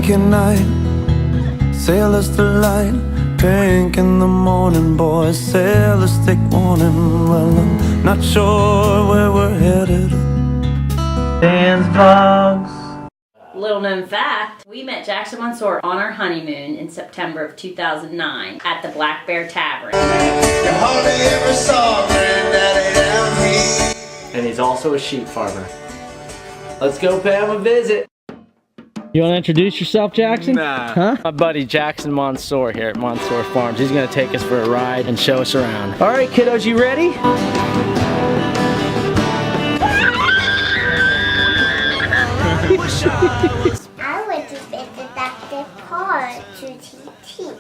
pink at night, sailors delight. Pink in the morning, boys, sailors take warning. Well, I'm not sure where we're headed. Dan's vlogs. Little known fact, we met Jackson Monsour on our honeymoon in September of 2009 at the Black Bear Tavern. You hardly ever saw Granddaddy down here. And he's also a sheep farmer. Let's go pay him a visit. You want to introduce yourself, Jackson? Nah. Huh? My buddy Jackson Monsour here at Monsour Farms. He's gonna take us for a ride and show us around. All right, kiddos, you ready? I went to visit Dr. Paul to TT.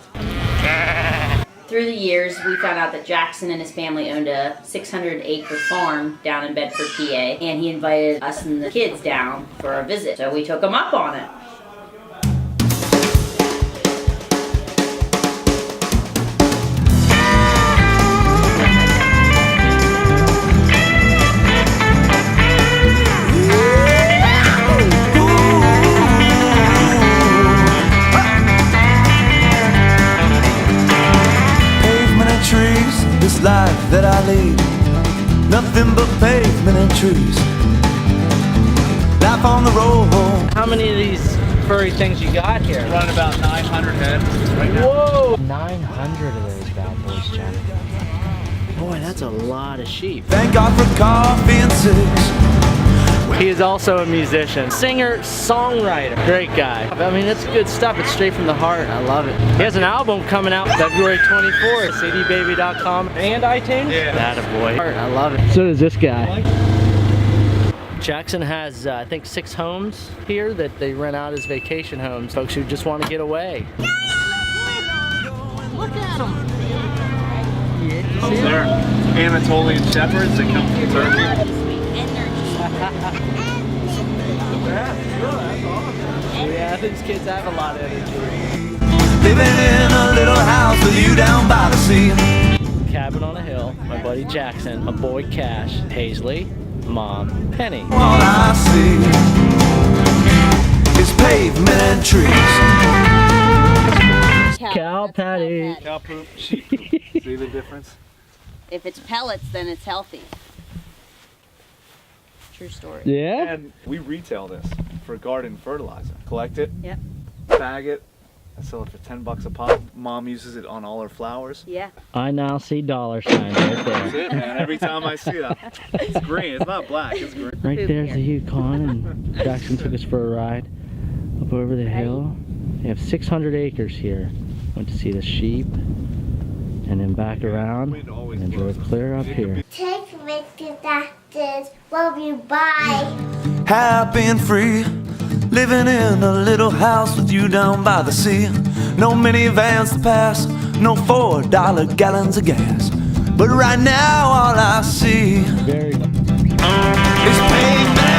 Through the years, we found out that Jackson and his family owned a 600-acre farm down in Bedford, PA, and he invited us and the kids down for a visit. So we took him up on it. This life that I lead, nothing but pavement and trees. Life on the road. How many of these furry things you got here? Run about 900 heads right now. Whoa! 900 of those bad boys, Jack. Boy, that's a lot of sheep. Thank God for coffee and cigs. He is also a musician, singer, songwriter, great guy. I mean, it's good stuff. It's straight from the heart. I love it. He has an album coming out February 24th, cdbaby.com and iTunes. Yeah. Attaboy. I love it. So does this guy. Jackson has, I think, 6 homes here that they rent out as vacation homes. Folks who just want to get away. Look at them. They're Anatolian shepherds that come from Turkey. Yeah, these kids have a lot of energy. Living in a little house with you down by the sea. Cabin on a hill, my buddy Jackson, my boy Cash, Paisley, Mom, Penny. All I see is pavement and trees. Cow patty. Cow poop, sheep poop. See the difference? If it's pellets, then it's healthy. True story. Yeah? And we retail this for garden fertilizer. Collect it, Yep. bag it, and sell it for 10 bucks a pop. Mom uses it on all her flowers. Yeah. I now see dollar signs right That's there. it, man. Every time I see that. It's green. It's not black. It's green. Right there's the Yukon, and Jackson took us for a ride up over the hill. They have 600 acres here. Went to see the sheep, and then back around, and then drove clear up here. Take me to doctors. Love you. Bye. Happy and free, living in a little house with you down by the sea. No minivans to pass, no $4 gallons of gas. But right now all I see Very is pavement